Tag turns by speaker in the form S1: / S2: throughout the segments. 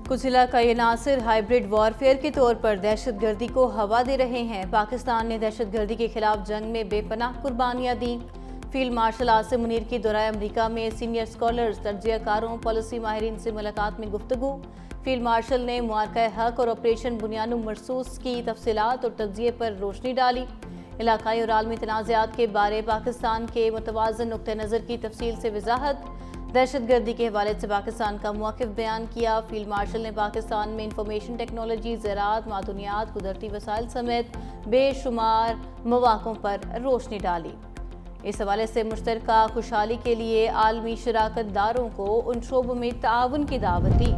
S1: कुछ इलाकाई अनासर hybrid warfare के तौर पर दहशतगर्दी को हवा दे रहे हैं। पाकिस्तान ने दहशतगर्दी के खिलाफ जंग में बेपनाह कुर्बानियां दी। फील्ड मार्शल आसिम मुनीर की दौराए अमरीका में सीनियर स्कॉलर्स, तजज़ियाकारों, पॉलिसी माहिरीन से मुलाकात में गुफ्तगू। फील्ड मार्शल ने मुआरका हक और ऑपरेशन बुनियानुम मरसूस की तफसीलात और तज्जिए पर रोशनी डाली। इलाकाई और आलमी तनाज़ात के बारे पाकिस्तान के मुतवाज़न नुक्ते नज़र की तफसील से वजाहत। दहशतगर्दी के हवाले से पाकिस्तान का मौक़िफ़ बयान किया। फील्ड मार्शल ने पाकिस्तान में इंफॉर्मेशन टेक्नोलॉजी, ज़राअत, मादनियात, कुदरती वसाइल समेत बेशुमार मौक़ों पर रोशनी डाली। इस हवाले से मुश्तरका खुशहाली के लिए आलमी शराकतदारों को उन शोबों में ताउन की दावत दी।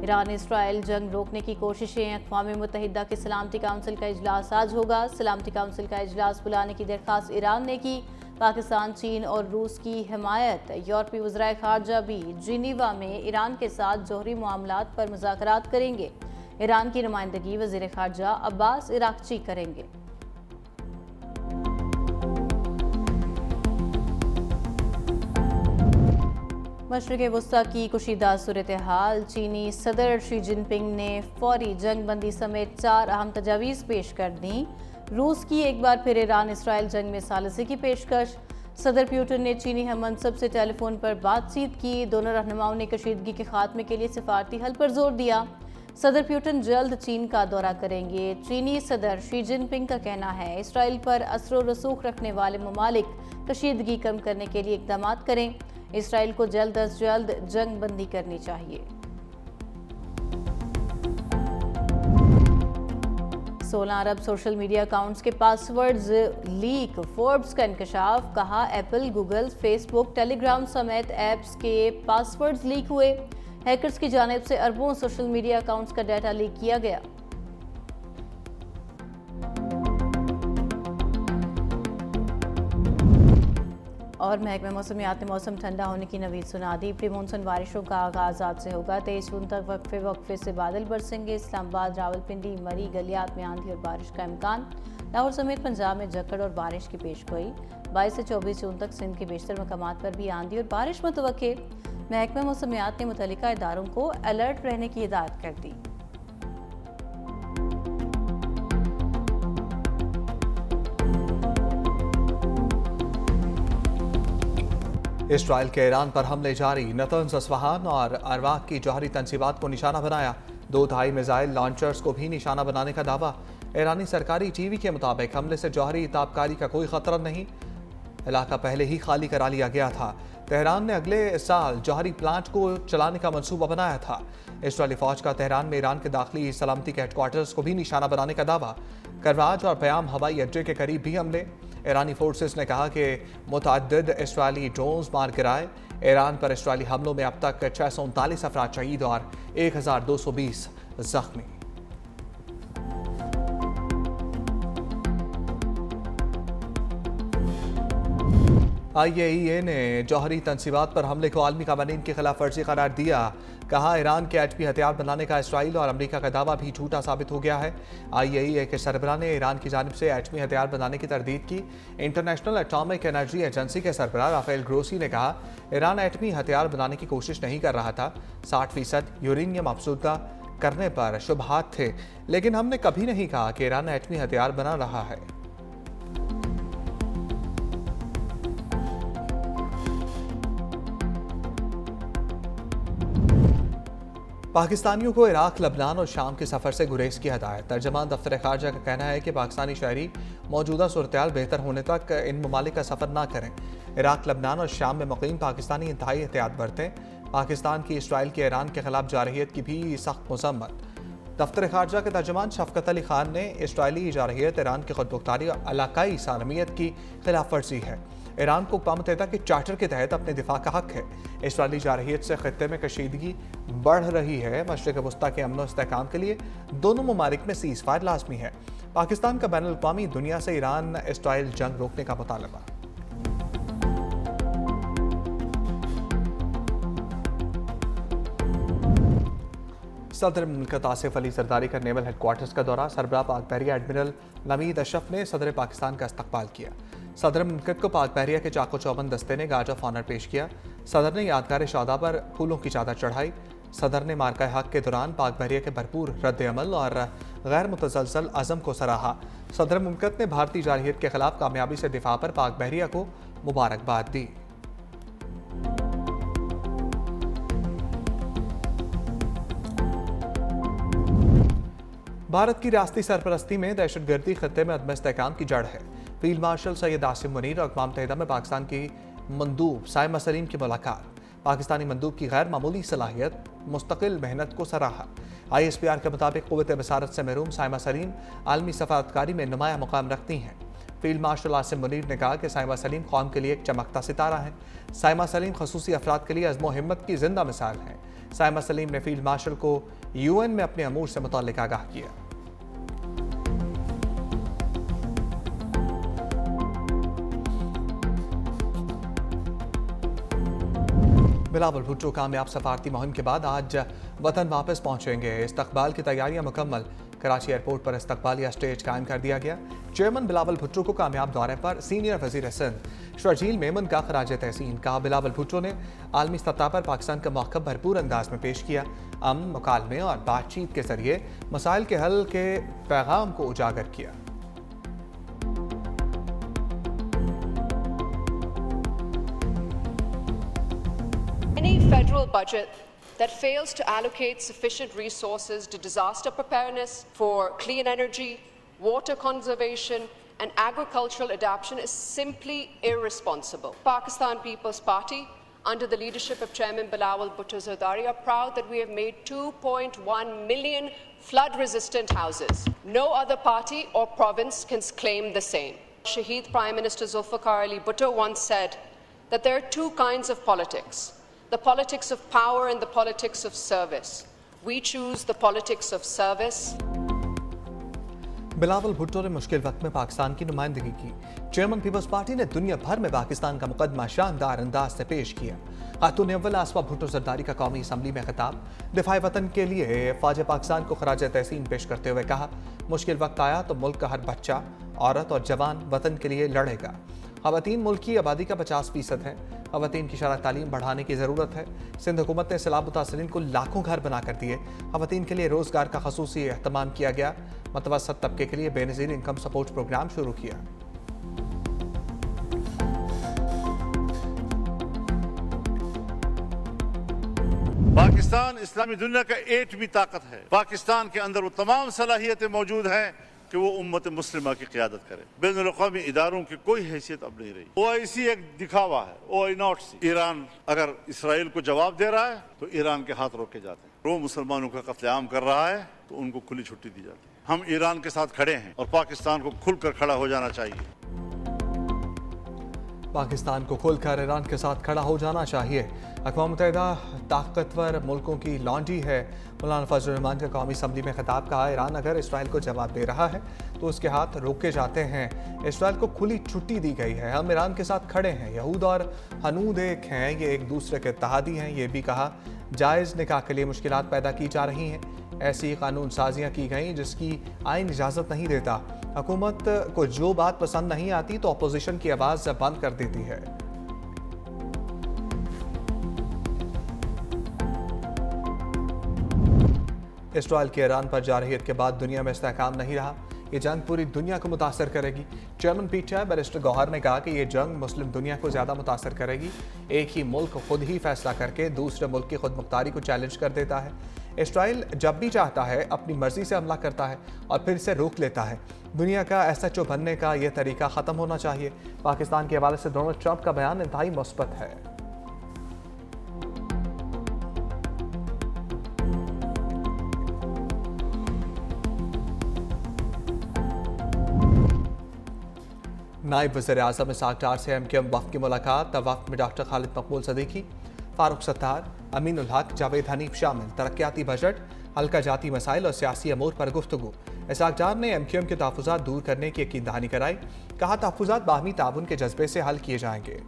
S1: ईरान इसराइल जंग रोकने की कोशिशें। अक़वाम मुत्तहिदा की सलामती काउंसिल का इजलास आज होगा। सलामती काउंसिल का इजलास बुलाने की दरख्वास्त ईरान ने की। पाकिस्तान, चीन और रूस की हिमायत। यूरोपीय वज़राए ख़ारजा भी जिनीवा में ईरान के साथ जोहरी मामलात पर मुज़ाकरात करेंगे। ईरान की नुमाइंदगी वज़ीर ख़ारजा अब्बास इराक़ची करेंगे। मशरिक़ वस्ता की कुशीदा सूरत हाल। चीनी सदर शी जिनपिंग ने फौरी जंग बंदी समेत 4 अहम तजावीज़ पेश कर दी। रूस की एक बार फिर ईरान इसराइल जंग में सालिसी की पेशकश। सदर पुतिन ने चीनी हममंसब से टेलीफोन पर बातचीत की। दोनों रहनुमाओं ने कशीदगी के खात्मे के लिए सिफारती हल पर जोर दिया। सदर पुतिन जल्द चीन का दौरा करेंगे। चीनी सदर शी जिनपिंग का कहना है इसराइल पर असर रसूख रखने वाले ममालिक कशीदगी कम करने के लिए इकदाम करें। इसराइल को जल्द अज जल्द जंग बंदी करनी चाहिए। 16 अरब सोशल मीडिया अकाउंट्स के पासवर्ड्स लीक। फोर्ब्स का इंकशाफ। कहा एप्पल, गूगल, फेसबुक, टेलीग्राम समेत ऐप्स के पासवर्ड्स लीक हुए। हैकर्स की जानिब से अरबों सोशल मीडिया अकाउंट्स का डाटा लीक किया गया। और महकमा मौसमियात ने मौसम ठंडा होने की नवीद सुना दी। प्री मानसून बारिशों का आगाज आज से होगा। 23 जून तक वक्फे से बादल बरसेंगे। इस्लामाबाद, रावलपिंडी, मरी, गलियात में आंधी और बारिश का इम्कान। लाहौर समेत पंजाब में जकड़ और बारिश की पेशगोई। 22 से 24 जून तक सिंध के बेशतर मकामात पर भी आंधी और बारिश मुतवक्के। महकमा मौसमियात ने मुतल्लिका इदारों को अलर्ट रहने की हिदायत कर दी।
S2: इसराइल के ईरान पर हमले जारी। नतन्ज, अस्फहान और अरवाक की जौहरी तनसीबात को निशाना बनाया। 2 तिहाई मिसाइल लॉन्चर्स को भी निशाना बनाने का दावा। ईरानी सरकारी टीवी के मुताबिक हमले से जौहरी ताबकारी का कोई खतरा नहीं। इलाका पहले ही खाली करा लिया गया था। तेहरान ने अगले साल जौहरी प्लांट को चलाने का मंसूबा बनाया था। इसराइली फौज का तेहरान में ईरान के दाखिली सलामती के हेडक्वार्टर्स को भी निशाना बनाने का दावा। करवाज और प्याम हवाई अड्डे के करीब भी हमले। ईरानी फोर्सेस ने कहा कि मुतअद्दिद इसराइली ड्रोन्स मार गिराए। ईरान पर इसराइली हमलों में अब तक 639 अफराद शहीद और 1220 जख्मी। IAEA ने जौहरी तनसीबात पर हमले को आलमी कवानीन की खिलाफ वर्जी करार दिया। कहा ईरान के एटमी हथियार बनाने का इसराइल और अमेरिका का दावा भी झूठा साबित हो गया है। IAEA के सरबराह ने ईरान की जानिब से एटमी हथियार बनाने की तरदीद की। इंटरनेशनल एटॉमिक एनर्जी एजेंसी के सरबराह राफेल ग्रोसी ने कहा ईरान एटमी हथियार बनाने की कोशिश नहीं कर रहा था। 60% यूरेनियम अफजुदा करने पर शुबहात थे, लेकिन हमने कभी नहीं कहा कि ईरान एटमी हथियार बना रहा है। पाकिस्तानियों को इराक, लबनान और शाम के सफ़र से गुरेज की हदायत। तर्जमान दफ्तर ख़ारजा का कहना है कि पाकिस्तानी शहरी मौजूदा सूरत-ए-हाल बेहतर होने तक इन ममालिक का सफ़र ना करें। इराक, लबनान और शाम में मुक़ीम पाकिस्तानी इंतहाई एहतियात बरतें। पाकिस्तान की इसराइल के ईरान के खिलाफ जारहियत की भी सख्त मज़म्मत। दफ्तर ख़ारजा के तर्जमान शफ़कत अली खान ने इसराइली जारहियत ईरान की खुदमुख्तारी और इलाकाई सालमियत की खिलाफ वर्जी है। ईरान को अक़वाम मुत्तहिदा के चार्टर के तहत अपने दिफा का हक है। इसराइली जारहियत से खित्ते में कशीदगी बढ़ रही है। मशरिक़ वस्ता के अमन व इस्तेहकाम के लिए दोनों ममालिक में सीज़ फायर लाज़मी है। पाकिस्तान का बैनुल अक़वामी दुनिया से ईरान इसराइल जंग रोकने का मुतालबा। सदर मुल्कत आसिफ अली जरदारी का नेवल हेडक्वार्टर्स का दौरा। सरबराह पाक बहरिया एडमिरल नवीद अशरफ ने सदर पाकिस्तान का इस्तकबाल किया। सदर मुल्कत को पाक बहरिया के चाको चौबंद दस्ते ने गार्ड ऑफ ऑनर पेश किया। सदर ने यादगार शहदा पर फूलों की चादर चढ़ाई। सदर ने मार्का हक के दौरान पाक बहरिया के भरपूर रद्द अमल और गैर मुतसलसल अज़म को सराहा। सदर मुमलकत ने भारतीय जारहियत के खिलाफ कामयाबी से दिफा पर पाक बहरिया को मुबारकबाद दी। भारत की रियासती सरपरस्ती में दहशतगर्दी खत्ते में अदम इस्तेहकाम की जड़ है। फील्ड मार्शल सैयद आसिम मुनीर और अक़वाम मुत्तहिदा में पाकिस्तान की मंदूब साइमा सलीम की मुलाकात। पाकिस्तानी मंदूब की गैर मामूली सलाहियत, मुस्तकिल मेहनत को सराहा। ISPR के मुताबिक क़ुव्वत बसारत से महरूम साइमा सलीम आलमी सफारतकारी में नुमाया मुकाम रखती हैं। फील्ड मार्शल आसिम मुनीर ने कहा कि साइमा सलीम कौम के लिए एक चमकता सितारा है। साइमा सलीम खसूसी अफराद के लिए अज़्म व हिम्मत की जिंदा मिसाल हैं। साइमा सलीम ने फील्ड मार्शल को UN में अपने अमूर से मुतल्लिक आगाह किया। बिलावल भुट्टो कामयाब सफारती मुहिम के बाद आज वतन वापस पहुंचेंगे। इस्तकबाल की तैयारियां मुकम्मल। कराची एयरपोर्ट पर इस्तकबालिया स्टेज कायम कर दिया गया। चेयरमैन बिलावल भुट्टो को कामयाब दौरे पर सीनियर वज़ीर सिंध शर्जील मेमन का खराज तहसीन। कहा, बिलावल भुट्टो ने आलमी सतह पर पाकिस्तान का मौक़िफ़ भरपूर अंदाज में पेश किया। अमन, मुकालमे और बातचीत के जरिए मसाइल के हल के पैगाम को उजागर किया।
S3: Any federal budget that fails to allocate sufficient resources to disaster preparedness, for clean energy, water conservation and agricultural adaptation is simply irresponsible. Pakistan People's Party, under the leadership of Chairman Bilawal Bhutto Zardari, are proud that we have made 2.1 million flood-resistant houses. No other party or province can claim the same. Shaheed Prime Minister Zulfikar Ali Bhutto once said that there are two kinds of politics: the politics of power and the politics of service. We choose the politics of service.
S2: Bilawal Bhutto ने मुश्किल वक्त में पाकिस्तान की नुमाइंदगी की। Chairman peoples party ने दुनिया भर में पाकिस्तान का मुकदमा शानदार अंदाज से पेश किया। खातून अव्वल आसफा भुट्टो जरदारी का कौमी असम्बली में खिताब। दिफाए वतन के लिए फ़ौज पाकिस्तान को खराज तहसीन पेश करते हुए कहा, मुश्किल वक्त आया तो मुल्क का हर बच्चा, औरत और जवान वतन के लिए लड़ेगा। ख़वातीन मुल्क की आबादी का 50% है। ख़वातीन की शरह तालीम बढ़ाने की ज़रूरत है। सिंध हुकूमत ने सैलाब मुतासरीन को लाखों घर बना कर दिए। ख़वातीन के लिए रोज़गार का खसूसी एहतमाम किया गया। मतवसत तबके के लिए बेनज़ीर इनकम सपोर्ट प्रोग्राम शुरू किया।
S4: पाकिस्तान इस्लामी दुनिया का एटमी ताकत है। पाकिस्तान के अंदर वो तमाम सलाहियतें मौजूद हैं कि वो उम्मत मुस्लिमा की क़ियादत करे। बैनुल-अक़वामी इदारों की कोई हैसियत अब नहीं रही। OIC एक दिखावा है, OIC। ईरान अगर इसराइल को जवाब दे रहा है तो ईरान के हाथ रोके जाते हैं। वो मुसलमानों का कत्लेआम कर रहा है तो उनको खुली छुट्टी दी जाती है। हम ईरान के साथ खड़े हैं और पाकिस्तान को खुलकर खड़ा हो जाना चाहिए।
S2: पाकिस्तान को खुलकर ईरान के साथ खड़ा हो जाना चाहिए। अक़वाम मुत्तहिदा ताकतवर मुल्कों की लॉन्ड्री है। मौलाना फजल रहमान का कौमी असम्बली में खिताब। कहा, ईरान अगर इसराइल को जवाब दे रहा है तो उसके हाथ रोके जाते हैं। इसराइल को खुली छुट्टी दी गई है। हम ईरान के साथ खड़े हैं। यहूद और हनूद एक हैं, ये एक दूसरे के इत्तेहादी हैं। ये भी कहा, जायज़ निकाह के लिए मुश्किलात पैदा की जा रही हैं। ऐसी कानून साजियाँ की गई जिसकी आइन इजाज़त नहीं देता। हुकूमत को जो बात पसंद नहीं आती तो अपोजिशन की आवाज़ बंद कर देती है। इसराइल के ईरान पर जारहियत के बाद दुनिया में इस्तेहकाम नहीं रहा। ये जंग पूरी दुनिया को मुतासर करेगी। चेयरमैन PTI बैरिस्टर गौहर ने कहा कि ये जंग मुस्लिम दुनिया को ज़्यादा मुतासर करेगी। एक ही मुल्क खुद ही फैसला करके दूसरे मुल्क की खुद मुख्तारी को चैलेंज कर देता है। इसराइल जब भी चाहता है अपनी मर्जी से हमला करता है और फिर इसे रोक लेता है। दुनिया का SHO बनने का यह तरीका ख़त्म होना चाहिए। पाकिस्तान के हवाले से डोनाल्ड ट्रंप का बयान इंतहाई मुस्बत है। नायब वज़ीर-ए-आज़म इसाक डार से MQM वफ़द की मुलाकात। वफ़द में डॉक्टर खालिद मकबूल सदीकी, फारूक सत्तार, अमीनुल हक, जावेद हनीफ शामिल। तरक्याती बजट, हल्का जाती मसाइल और सियासी अमूर पर गुफ्तगू। इसाक डार ने MQM के तहफ़्फ़ुज़ात दूर करने की यकीन दहानी कराई। कहा, तहफ़्फ़ुज़ात बाहमी ताउन के जज्बे से हल किए जाएंगे।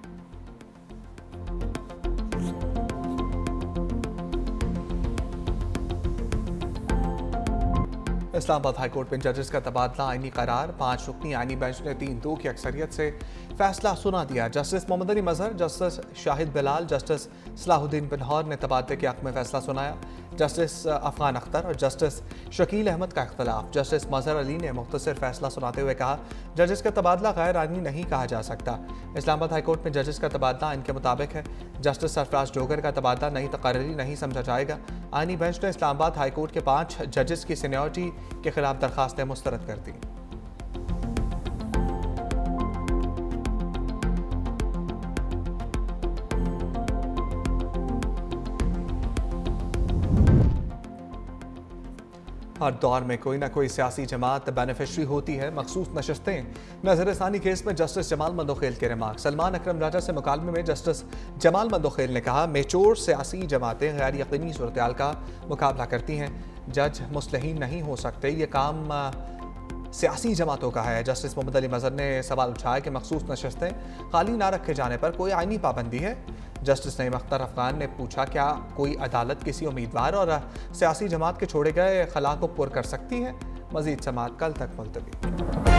S2: इस्लामाबाद हाईकोर्ट में जजेस का तबादला आईनी करार। 5 रुकनी आईनी बेंच ने 3-2 की अक्सरियत से फैसला सुना दिया। जस्टिस मोहम्मद अली मजहर, जस्टिस शाहिद बिलाल, जस्टिस सलाहुद्दीन बिनहौर ने तबादले के हक में फैसला सुनाया। जस्टिस अफगान अख्तर और जस्टिस शकील अहमद का इख्तलाफ। जस्टिस मजहर अली ने मुख्तसर फैसला सुनाते हुए कहा, जजेस का तबादला गैर आइनी नहीं कहा जा सकता। इस्लामाबाद हाईकोर्ट में जजेस का तबादला इनके मुताबिक है। जस्टिस सरफराज डोगर का तबादला नई तकर्री नहीं समझा जाएगा। आइनी बेंच ने इस्लामाबाद हाईकोर्ट के 5 जजेस की सीनियरिटी के खिलाफ दरखास्तें मुस्तरद कर दी। हर दौर में कोई ना कोई सियासी जमात बेनिफिशरी होती है। मखसूस नशस्तें नजरसानी केस में जस्टिस जमाल मंदोखेल के रिमार्क। सलमान अकरम राजा से मुकालमे में जस्टिस जमाल मंदोखेल ने कहा, मेचोर सियासी जमातें गैर यकीनी सूरत का मुकाबला करती हैं। जज मुस्लिहीन नहीं हो सकते, ये काम सियासी जमातों का है। जस्टिस मोहम्मद अली मजहर ने सवाल उठाया कि मखसूस नशस्तें खाली ना रखे जाने पर कोई आइनी पाबंदी है। जस्टिस नईम अख्तर अफगान ने पूछा, क्या कोई अदालत किसी उम्मीदवार और सियासी जमात के छोड़े गए खला को पुर कर सकती है? मजीद समाअत कल तक मुलतवी।